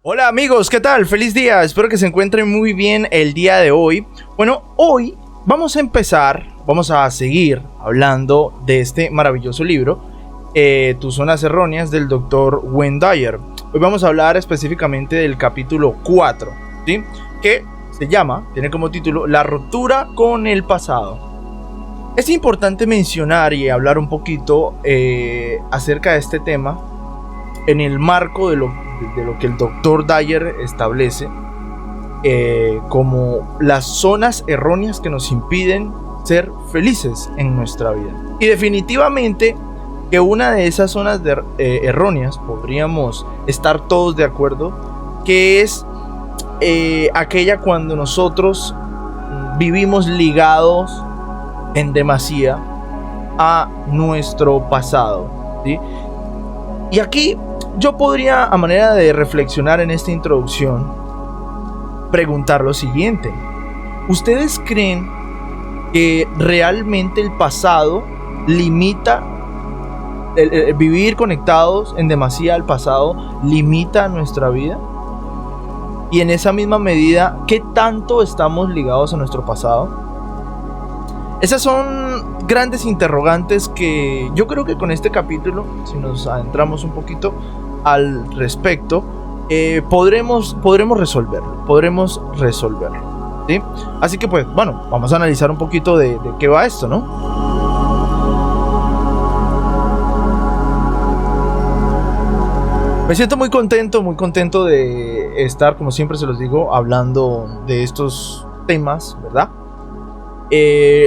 Hola amigos, ¿qué tal? Feliz día, espero que se encuentren muy bien el día de hoy. Bueno, hoy vamos a seguir hablando de este maravilloso libro, Tus zonas erróneas, del Dr. Wayne Dyer. Hoy vamos a hablar específicamente del capítulo 4, ¿sí? Que tiene como título La ruptura con el pasado. Es importante mencionar y hablar un poquito acerca de este tema en el marco de lo que el Dr. Dyer establece como las zonas erróneas que nos impiden ser felices en nuestra vida. Y definitivamente que una de esas zonas erróneas, podríamos estar todos de acuerdo, que es aquella cuando nosotros vivimos ligados en demasía a nuestro pasado, ¿sí? Y aquí yo podría, a manera de reflexionar en esta introducción, preguntar lo siguiente: ¿ustedes creen que realmente el pasado limita, el vivir conectados en demasía al pasado limita nuestra vida? Y en esa misma medida, ¿qué tanto estamos ligados a nuestro pasado? Esas son grandes interrogantes que yo creo que con este capítulo, si nos adentramos un poquito al respecto, podremos resolverlo, ¿sí? Así que pues, bueno, vamos a analizar un poquito de qué va esto, ¿no? Me siento muy contento de estar, como siempre se los digo, hablando de estos temas, ¿verdad?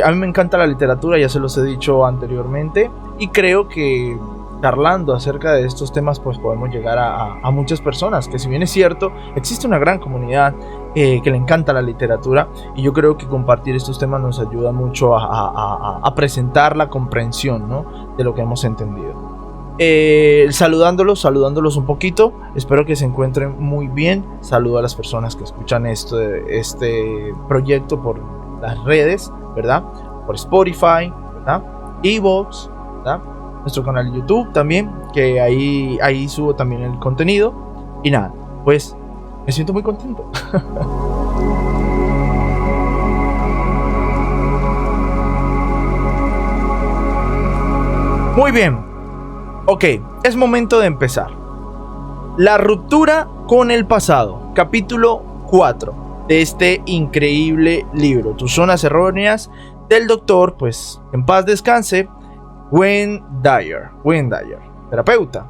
A mí me encanta la literatura, ya se los he dicho anteriormente, y creo que charlando acerca de estos temas pues podemos llegar a muchas personas, que si bien es cierto, existe una gran comunidad que le encanta la literatura, y yo creo que compartir estos temas nos ayuda mucho a presentar la comprensión, ¿no?, de lo que hemos entendido. Saludándolos un poquito, espero que se encuentren muy bien. Saludo a las personas que escuchan este proyecto por las redes, ¿verdad? Por Spotify, ¿verdad? iVoox, ¿verdad? Nuestro canal de YouTube también, que ahí subo también el contenido. Y nada, pues me siento muy contento. Muy bien. Ok, es momento de empezar. La ruptura con el pasado, capítulo 4 de este increíble libro, Tus zonas erróneas, del doctor, pues en paz descanse, Wayne Dyer, terapeuta,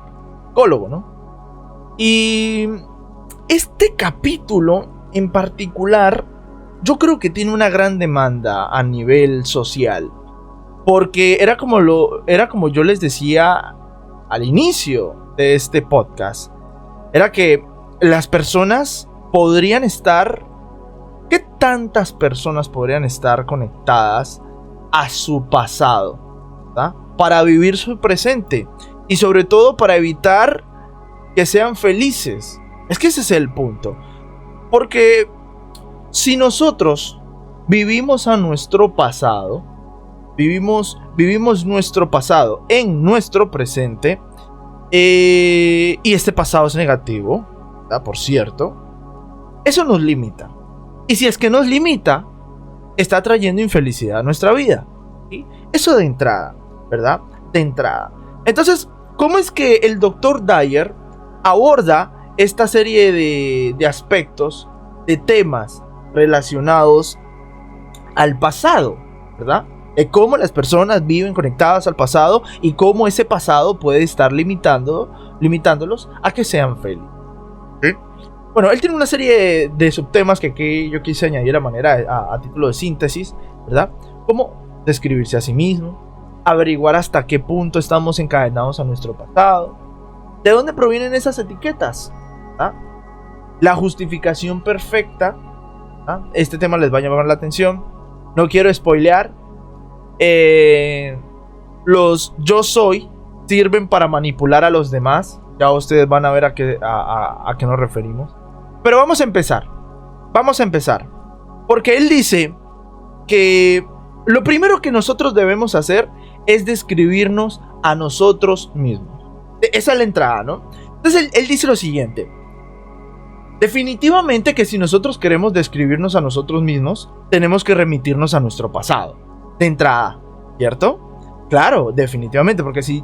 psicólogo, ¿no? Y este capítulo en particular, yo creo que tiene una gran demanda a nivel social, porque era como yo les decía al inicio de este podcast, era que las personas podrían estar, ¿qué tantas personas podrían estar conectadas a su pasado, ¿verdad?, para vivir su presente y sobre todo para evitar que sean felices? Es que ese es el punto, porque si nosotros vivimos a nuestro pasado, vivimos nuestro pasado en nuestro presente, y este pasado es negativo, ¿verdad?, por cierto, eso nos limita. Y si es que nos limita, está trayendo infelicidad a nuestra vida, ¿sí? Eso de entrada, ¿verdad? De entrada. Entonces, ¿cómo es que el Dr. Dyer aborda esta serie de aspectos, de temas relacionados al pasado, ¿verdad? De cómo las personas viven conectadas al pasado y cómo ese pasado puede estar limitándolos a que sean felices, ¿sí? Bueno, él tiene una serie de subtemas que yo quise añadir a título de síntesis, ¿verdad? Como describirse a sí mismo, averiguar hasta qué punto estamos encadenados a nuestro pasado, de dónde provienen esas etiquetas, ¿verdad? La justificación perfecta, ¿verdad? Este tema les va a llamar la atención, no quiero spoilear. Los yo soy sirven para manipular a los demás. Ya ustedes van a ver a qué nos referimos. Pero vamos a empezar. Porque él dice que lo primero que nosotros debemos hacer es describirnos a nosotros mismos. Esa es la entrada, ¿no? Entonces él dice lo siguiente: Definitivamente que si nosotros queremos describirnos a nosotros mismos, tenemos que remitirnos a nuestro pasado, de entrada, ¿cierto? Claro, definitivamente, porque si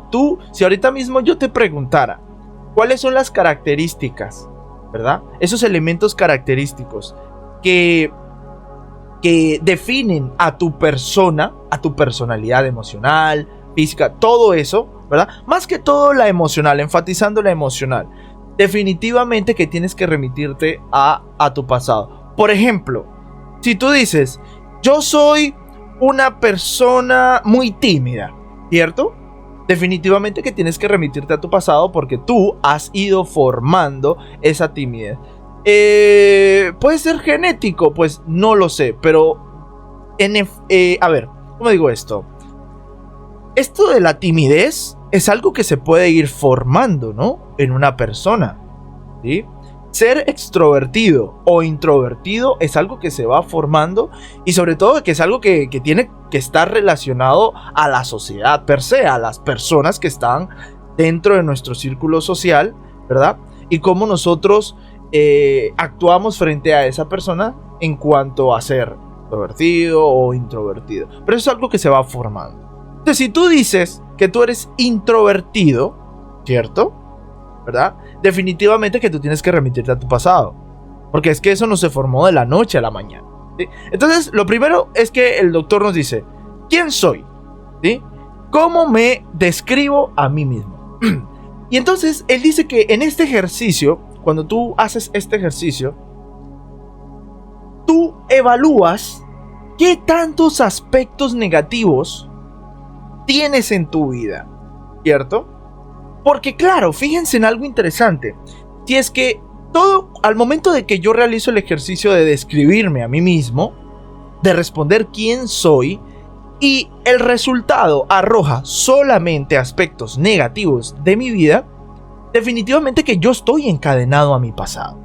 ahorita mismo yo te preguntara, ¿cuáles son las características, verdad? Esos elementos característicos que definen a tu persona, a tu personalidad emocional, física, todo eso, ¿verdad? Más que todo la emocional, enfatizando la emocional. Definitivamente que tienes que remitirte a tu pasado. Por ejemplo, si tú dices, yo soy una persona muy tímida, ¿cierto? Definitivamente que tienes que remitirte a tu pasado porque tú has ido formando esa timidez. ¿Puede ser genético? Pues no lo sé, pero a ver, ¿cómo digo esto? Esto de la timidez es algo que se puede ir formando, ¿no? En una persona, ¿sí? Ser extrovertido o introvertido es algo que se va formando y sobre todo que es algo que tiene que estar relacionado a la sociedad per se, a las personas que están dentro de nuestro círculo social, ¿verdad? Y cómo nosotros actuamos frente a esa persona en cuanto a ser extrovertido o introvertido. Pero eso es algo que se va formando. Entonces, si tú dices que tú eres introvertido, ¿cierto? ¿Verdad? Definitivamente que tú tienes que remitirte a tu pasado. Porque es que eso no se formó de la noche a la mañana, ¿sí? Entonces, lo primero es que el doctor nos dice, ¿quién soy? ¿Sí? ¿Cómo me describo a mí mismo? Y entonces, él dice que en este ejercicio, cuando tú haces este ejercicio, tú evalúas qué tantos aspectos negativos tienes en tu vida, ¿cierto? Porque claro, fíjense en algo interesante. Si es que al momento de que yo realizo el ejercicio de describirme a mí mismo, de responder quién soy, y el resultado arroja solamente aspectos negativos de mi vida, definitivamente que yo estoy encadenado a mi pasado.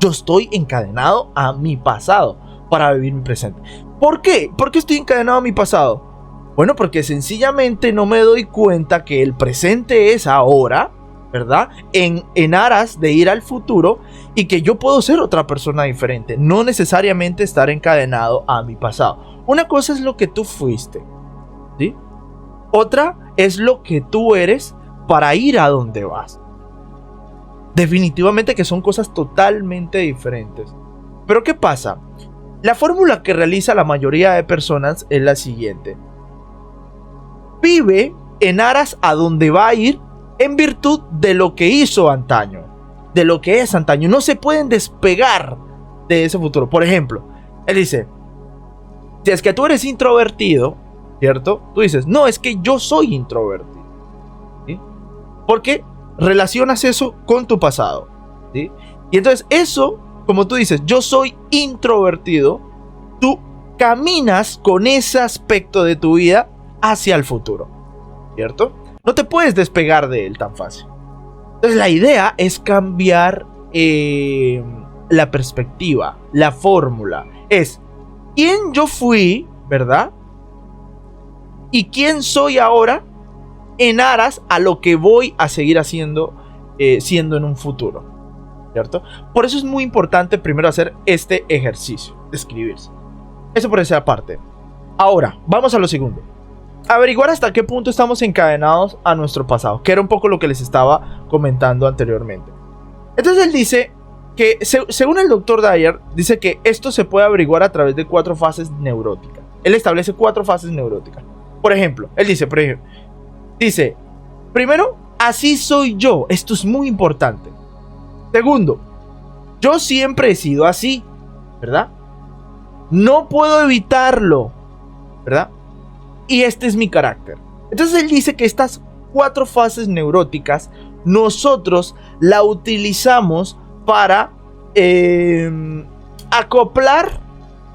Yo estoy encadenado a mi pasado para vivir mi presente. ¿Por qué? ¿Por qué estoy encadenado a mi pasado? Bueno, porque sencillamente no me doy cuenta que el presente es ahora, ¿verdad? En aras de ir al futuro y que yo puedo ser otra persona diferente, no necesariamente estar encadenado a mi pasado. Una cosa es lo que tú fuiste, ¿sí? Otra es lo que tú eres para ir a donde vas. Definitivamente que son cosas totalmente diferentes. Pero ¿qué pasa? La fórmula que realiza la mayoría de personas es la siguiente. Vive en aras a donde va a ir en virtud de lo que hizo antaño, de lo que es antaño. No se pueden despegar de ese futuro. Por ejemplo, él dice, si es que tú eres introvertido, ¿cierto? Tú dices, no, es que yo soy introvertido, ¿sí? Porque relacionas eso con tu pasado, ¿sí? Y entonces eso, como tú dices, yo soy introvertido, tú caminas con ese aspecto de tu vida hacia el futuro, ¿cierto? No te puedes despegar de él tan fácil. Entonces la idea es cambiar la perspectiva, la fórmula. Es quién yo fui, ¿verdad? Y quién soy ahora en aras a lo que voy a seguir haciendo, siendo en un futuro, ¿cierto? Por eso es muy importante primero hacer este ejercicio de escribirse. Eso por esa parte. Ahora, vamos a lo segundo. Averiguar hasta qué punto estamos encadenados a nuestro pasado, que era un poco lo que les estaba comentando anteriormente. Entonces él dice que, según el doctor Dyer, dice que esto se puede averiguar a través de 4 fases neuróticas. Él establece 4 fases neuróticas. Por ejemplo, él dice, primero, así soy yo. Esto es muy importante. Segundo, yo siempre he sido así, ¿verdad? No puedo evitarlo, ¿verdad? Y este es mi carácter. Entonces él dice que estas 4 fases neuróticas nosotros la utilizamos para acoplar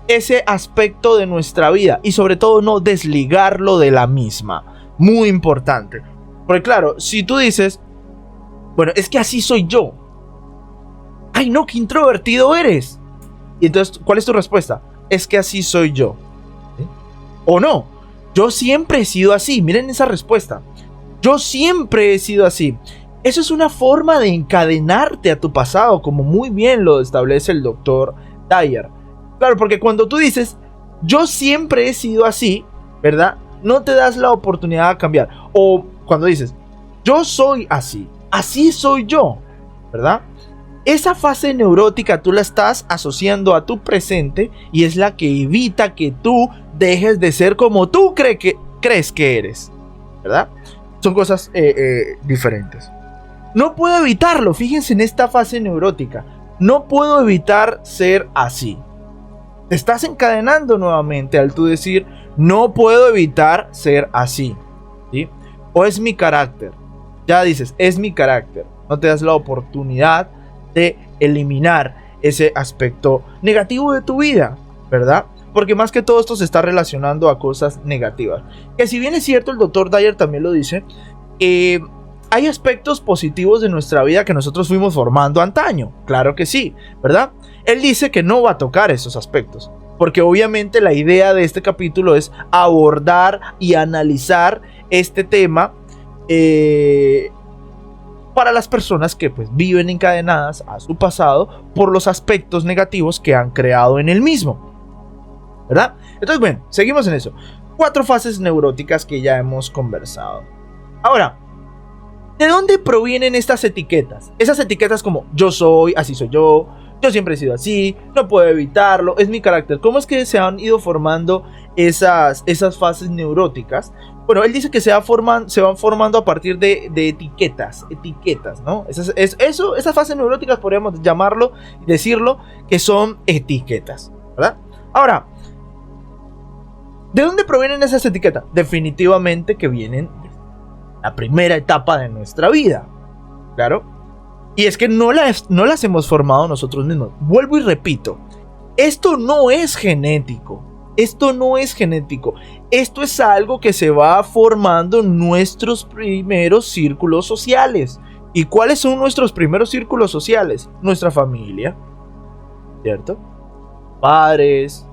ese aspecto de nuestra vida y sobre todo no desligarlo de la misma. Muy importante. Porque claro, si tú dices, bueno, es que así soy yo. Ay no, qué introvertido eres. Y entonces, ¿cuál es tu respuesta? Es que así soy yo. ¿Sí? ¿O no? Yo siempre he sido así. Miren esa respuesta. Yo siempre he sido así. Eso es una forma de encadenarte a tu pasado, como muy bien lo establece el doctor Dyer. Claro, porque cuando tú dices, yo siempre he sido así, ¿verdad? No te das la oportunidad de cambiar. O cuando dices, yo soy así, así soy yo, ¿verdad? Esa fase neurótica tú la estás asociando a tu presente y es la que evita que tú dejes de ser como tú crees que eres, ¿verdad? Son cosas diferentes. No puedo evitarlo, fíjense en esta fase neurótica. No puedo evitar ser así. Te estás encadenando nuevamente al tú decir, no puedo evitar ser así, ¿sí? O es mi carácter. Ya dices, es mi carácter. No te das la oportunidad de eliminar ese aspecto negativo de tu vida, ¿verdad? Porque más que todo esto se está relacionando a cosas negativas. Que si bien es cierto, el doctor Dyer también lo dice, hay aspectos positivos de nuestra vida que nosotros fuimos formando antaño. Claro que sí, ¿verdad? Él dice que no va a tocar esos aspectos, porque obviamente la idea de este capítulo es abordar y analizar este tema para las personas que pues viven encadenadas a su pasado por los aspectos negativos que han creado en el mismo, ¿verdad? Entonces, bueno, seguimos en eso. 4 fases neuróticas que ya hemos conversado. Ahora, ¿de dónde provienen estas etiquetas? Esas etiquetas como yo soy, así soy yo siempre he sido así, no puedo evitarlo, es mi carácter. ¿Cómo es que se han ido formando esas fases neuróticas? Bueno, él dice que se van formando a partir de etiquetas, ¿no? Esas fases neuróticas podríamos llamarlo, decirlo, que son etiquetas, ¿verdad? Ahora, ¿de dónde provienen esas etiquetas? Definitivamente que vienen de la primera etapa de nuestra vida, claro. Y es que no las hemos formado nosotros mismos. Vuelvo y repito, esto no es genético. Esto es algo que se va formando en nuestros primeros círculos sociales. ¿Y cuáles son nuestros primeros círculos sociales? Nuestra familia, ¿cierto? Padres,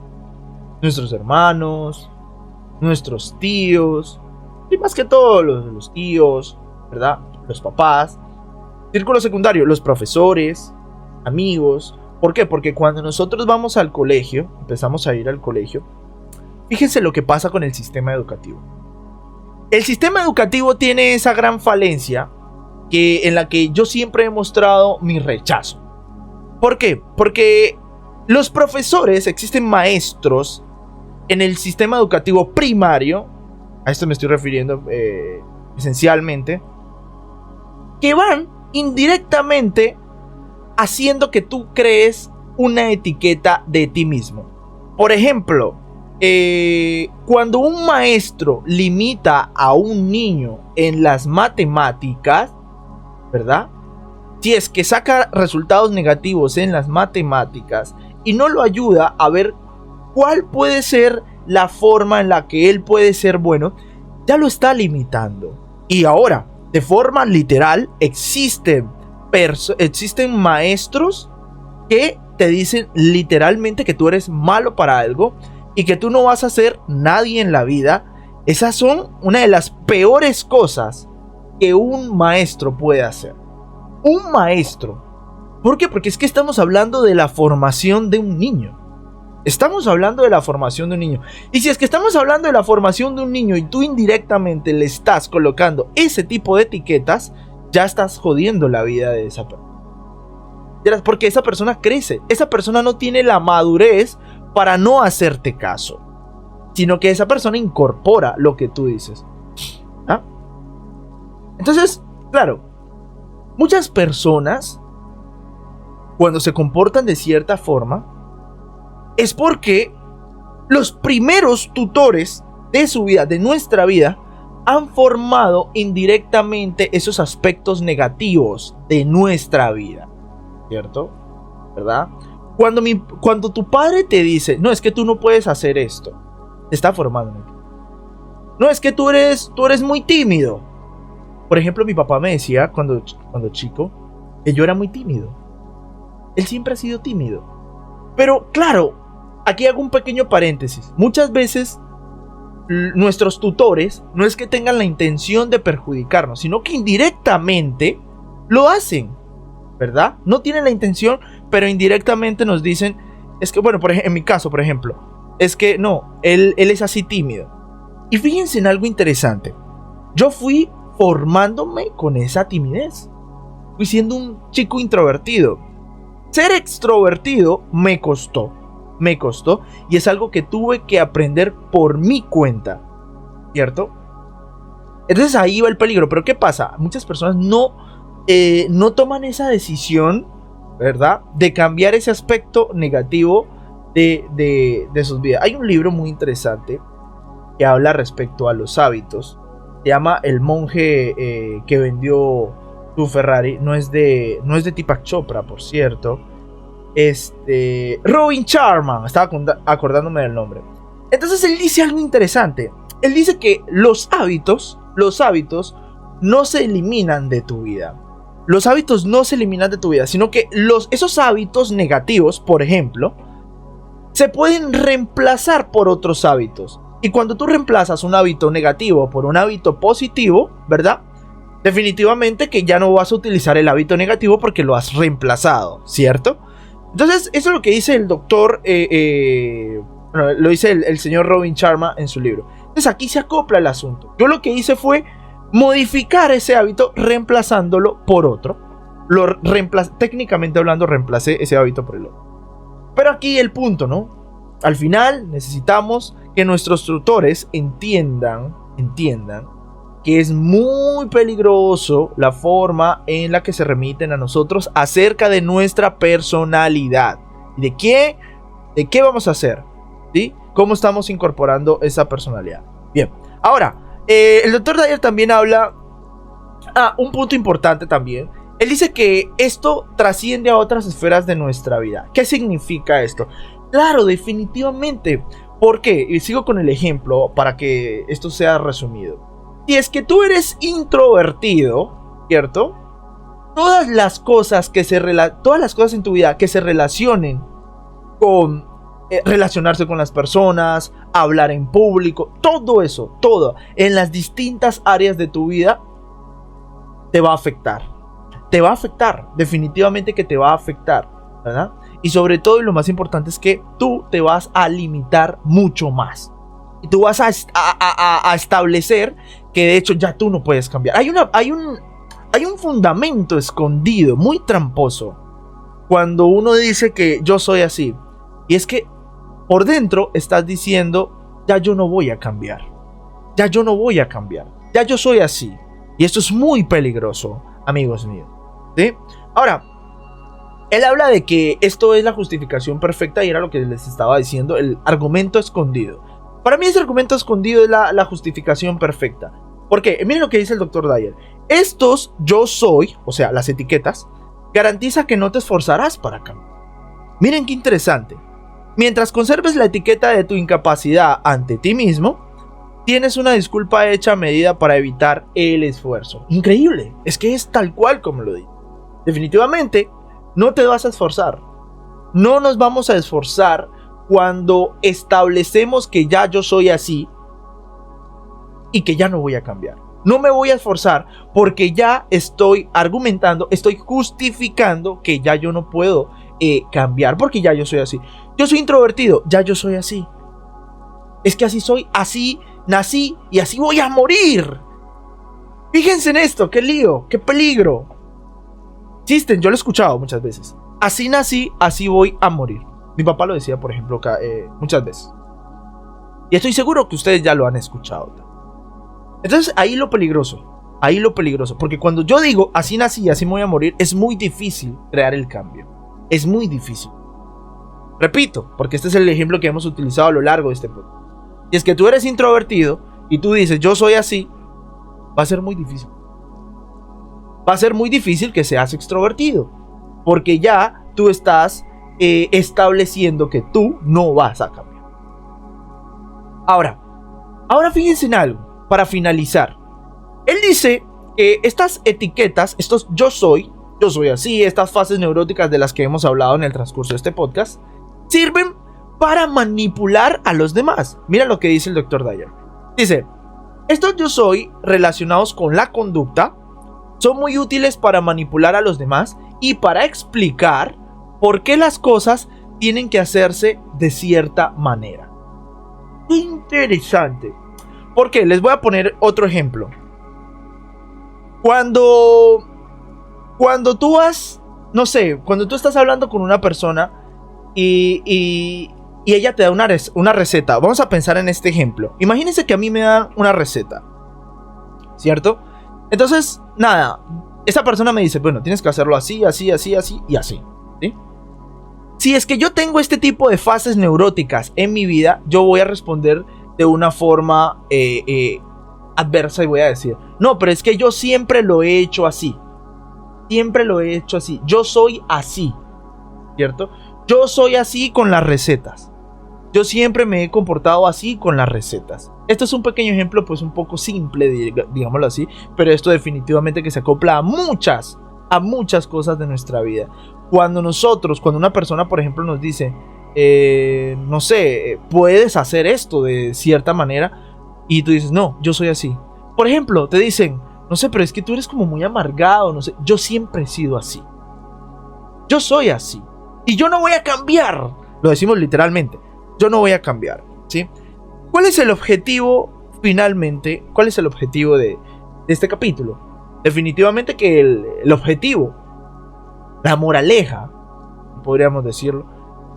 nuestros hermanos, nuestros tíos, y más que todo los tíos, ¿verdad? Los papás. Círculo secundario, los profesores, amigos. ¿Por qué? Porque cuando nosotros vamos al colegio, empezamos a ir al colegio, fíjense lo que pasa con el sistema educativo. El sistema educativo tiene esa gran falencia en la que yo siempre he mostrado mi rechazo. ¿Por qué? Porque los profesores, existen maestros en el sistema educativo primario, a esto me estoy refiriendo esencialmente, que van indirectamente haciendo que tú crees una etiqueta de ti mismo. Por ejemplo, cuando un maestro limita a un niño en las matemáticas, ¿verdad? Si es que saca resultados negativos en las matemáticas y no lo ayuda a ver cuál puede ser la forma en la que él puede ser bueno, ya lo está limitando. Y ahora, de forma literal, existen maestros que te dicen literalmente que tú eres malo para algo y que tú no vas a ser nadie en la vida. Esas son una de las peores cosas que un maestro puede hacer. Un maestro. ¿Por qué? Porque es que estamos hablando de la formación de un niño. Estamos hablando de la formación de un niño. Y si es que estamos hablando de la formación de un niño y tú indirectamente le estás colocando ese tipo de etiquetas, ya estás jodiendo la vida de esa persona. Porque esa persona crece. Esa persona no tiene la madurez para no hacerte caso, sino que esa persona incorpora lo que tú dices. ¿Ah? Entonces, claro, muchas personas, cuando se comportan de cierta forma, es porque los primeros tutores de su vida, de nuestra vida, han formado indirectamente esos aspectos negativos de nuestra vida, ¿cierto? ¿Verdad? Cuando tu padre te dice, no, es que tú no puedes hacer esto, te está formando. No, es que tú eres muy tímido. Por ejemplo, mi papá me decía cuando chico que yo era muy tímido. Él siempre ha sido tímido. Pero claro, aquí hago un pequeño paréntesis. Muchas veces nuestros tutores no es que tengan la intención de perjudicarnos, sino que indirectamente lo hacen, ¿verdad? No tienen la intención, pero indirectamente nos dicen, es que, bueno, en mi caso, por ejemplo, es que no, él es así tímido. Y fíjense en algo interesante. Yo fui formándome con esa timidez. Fui siendo un chico introvertido. Ser extrovertido me costó, y es algo que tuve que aprender por mi cuenta, ¿cierto? Entonces ahí va el peligro. Pero ¿qué pasa? Muchas personas no toman esa decisión, ¿verdad?, de cambiar ese aspecto negativo de sus vidas. Hay un libro muy interesante que habla respecto a los hábitos. Se llama El monje que vendió tu Ferrari. No es de Deepak Chopra, por cierto. Robin Sharma. Estaba acordándome del nombre. Entonces él dice algo interesante. Él dice que los hábitos no se eliminan de tu vida. Los hábitos no se eliminan de tu vida, sino que esos hábitos negativos, por ejemplo, se pueden reemplazar por otros hábitos. Y cuando tú reemplazas un hábito negativo por un hábito positivo, ¿verdad?, definitivamente que ya no vas a utilizar el hábito negativo porque lo has reemplazado, ¿cierto? Entonces, eso es lo que dice el doctor, lo dice el señor Robin Sharma en su libro. Entonces, aquí se acopla el asunto. Yo lo que hice fue modificar ese hábito reemplazándolo por otro. Técnicamente hablando, reemplacé ese hábito por el otro. Pero aquí el punto, ¿no? Al final necesitamos que nuestros tutores entiendan que es muy peligroso la forma en la que se remiten a nosotros acerca de nuestra personalidad. ¿Y de qué vamos a hacer? ¿Sí? ¿Cómo estamos incorporando esa personalidad? Bien, ahora, el doctor Dyer también habla un punto importante también. Él dice que esto trasciende a otras esferas de nuestra vida. ¿Qué significa esto? Claro, definitivamente. ¿Por qué? Y sigo con el ejemplo para que esto sea resumido. Si es que tú eres introvertido, ¿cierto? Todas las cosas en tu vida que se relacionen con relacionarse con las personas, hablar en público, todo eso, todo en las distintas áreas de tu vida te va a afectar. Te va a afectar, definitivamente que te va a afectar, ¿verdad? Y sobre todo, y lo más importante es que tú te vas a limitar mucho más. Y tú vas a establecer que de hecho ya tú no puedes cambiar. Hay un fundamento escondido, muy tramposo, cuando uno dice que yo soy así. Y es que por dentro estás diciendo, ya yo no voy a cambiar. Ya yo no voy a cambiar. Ya yo soy así. Y esto es muy peligroso, amigos míos, ¿sí? Ahora, él habla de que esto es la justificación perfecta y era lo que les estaba diciendo, el argumento escondido. Para mí ese argumento escondido es la justificación perfecta. Porque miren lo que dice el Dr. Dyer. Estos yo soy, o sea, las etiquetas, garantiza que no te esforzarás para cambiar. Miren qué interesante. Mientras conserves la etiqueta de tu incapacidad ante ti mismo, tienes una disculpa hecha a medida para evitar el esfuerzo. Increíble, es que es tal cual como lo dice. Definitivamente, no te vas a esforzar. No nos vamos a esforzar cuando establecemos que ya yo soy así y que ya no voy a cambiar. No me voy a esforzar porque ya estoy argumentando, estoy justificando que ya yo no puedo cambiar porque ya yo soy así. Yo soy introvertido, ya yo soy así. Es que así soy, así nací y así voy a morir. Fíjense en esto, qué lío, qué peligro. Existen, yo lo he escuchado muchas veces. Así nací, así voy a morir. Mi papá lo decía, por ejemplo, muchas veces. Y estoy seguro que ustedes ya lo han escuchado. Entonces ahí lo peligroso. Porque cuando yo digo así nací, así me voy a morir, es muy difícil crear el cambio. Es muy difícil. Repito, porque este es el ejemplo que hemos utilizado a lo largo de este podcast. Y es que tú eres introvertido y tú dices yo soy así, va a ser muy difícil. Va a ser muy difícil que seas extrovertido. Porque ya tú estás estableciendo que tú no vas a cambiar. Ahora fíjense en algo, para finalizar. Él dice que estas etiquetas, estos yo soy así, estas fases neuróticas de las que hemos hablado en el transcurso de este podcast, sirven para manipular a los demás. Mira lo que dice el Dr. Dyer. Dice, estos yo soy relacionados con la conducta son muy útiles para manipular a los demás y para explicar por qué las cosas tienen que hacerse de cierta manera. Interesante. Porque les voy a poner otro ejemplo. Cuando tú cuando tú estás hablando con una persona y ella te da una receta. Vamos a pensar en este ejemplo. Imagínense que a mí me dan una receta, ¿cierto? Entonces, nada, esa persona me dice, bueno, tienes que hacerlo así, así, así, así y así, ¿sí? Si es que yo tengo este tipo de fases neuróticas en mi vida, yo voy a responder de una forma adversa y voy a decir, no, pero es que yo siempre lo he hecho así. Siempre lo he hecho así. Yo soy así, ¿cierto? Yo soy así con las recetas. Yo siempre me he comportado así con las recetas. Esto es un pequeño ejemplo, pues un poco simple, digámoslo así, pero esto definitivamente que se acopla a muchas cosas de nuestra vida. Cuando una persona, por ejemplo, nos dice, no sé, puedes hacer esto de cierta manera, y tú dices, no, yo soy así. Por ejemplo, te dicen, no sé, pero es que tú eres como muy amargado, no sé, yo siempre he sido así. Yo soy así. Y yo no voy a cambiar. Lo decimos literalmente. Yo no voy a cambiar, ¿sí? ¿Cuál es el objetivo, finalmente? ¿Cuál es el objetivo de este capítulo? Definitivamente que el objetivo, la moraleja, podríamos decirlo,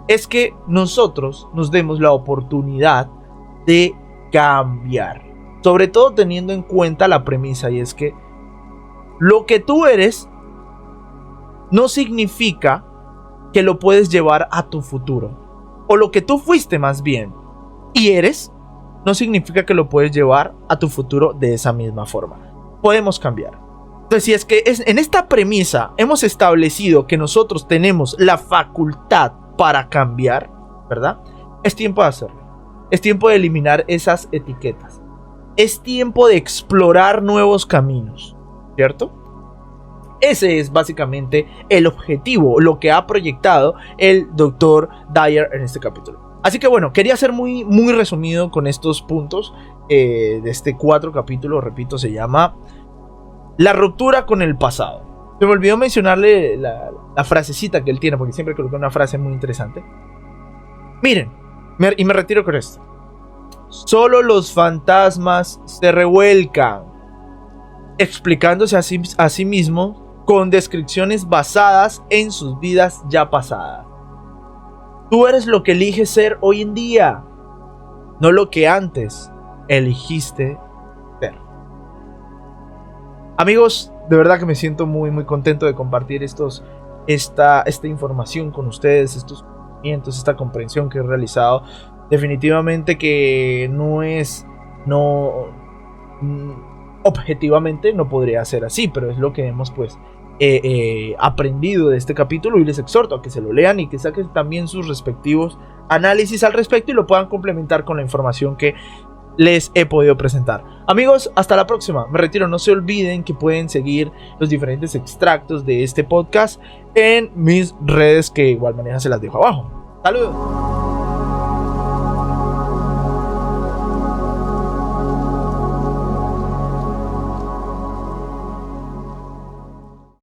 es que nosotros nos demos la oportunidad de cambiar. Sobre todo teniendo en cuenta la premisa, y es que lo que tú eres no significa que lo puedes llevar a tu futuro. O lo que tú fuiste más bien y eres, no significa que lo puedes llevar a tu futuro de esa misma forma. Podemos cambiar. Entonces, si es que en esta premisa hemos establecido que nosotros tenemos la facultad para cambiar, ¿verdad? Es tiempo de hacerlo. Es tiempo de eliminar esas etiquetas. Es tiempo de explorar nuevos caminos, ¿cierto? Ese es básicamente el objetivo, lo que ha proyectado el Dr. Dyer en este capítulo. Así que bueno, quería ser muy resumido con estos puntos de este 4 capítulos. Repito, se llama La ruptura con el pasado. Se me olvidó mencionarle la frasecita que él tiene, porque siempre coloca una frase muy interesante. Miren, y me retiro con esto. Solo los fantasmas se revuelcan, explicándose a sí mismos con descripciones basadas en sus vidas ya pasadas. Tú eres lo que eliges ser hoy en día, no lo que antes elegiste ser. Amigos, de verdad que me siento muy contento de compartir esta información con ustedes, estos conocimientos, esta comprensión que he realizado. Definitivamente que objetivamente no podría ser así, pero es lo que hemos pues aprendido de este capítulo, y les exhorto a que se lo lean y que saquen también sus respectivos análisis al respecto y lo puedan complementar con la información que les he podido presentar. Amigos, hasta la próxima. Me retiro. No se olviden que pueden seguir los diferentes extractos de este podcast en mis redes, que de igual manera se las dejo abajo. Saludos.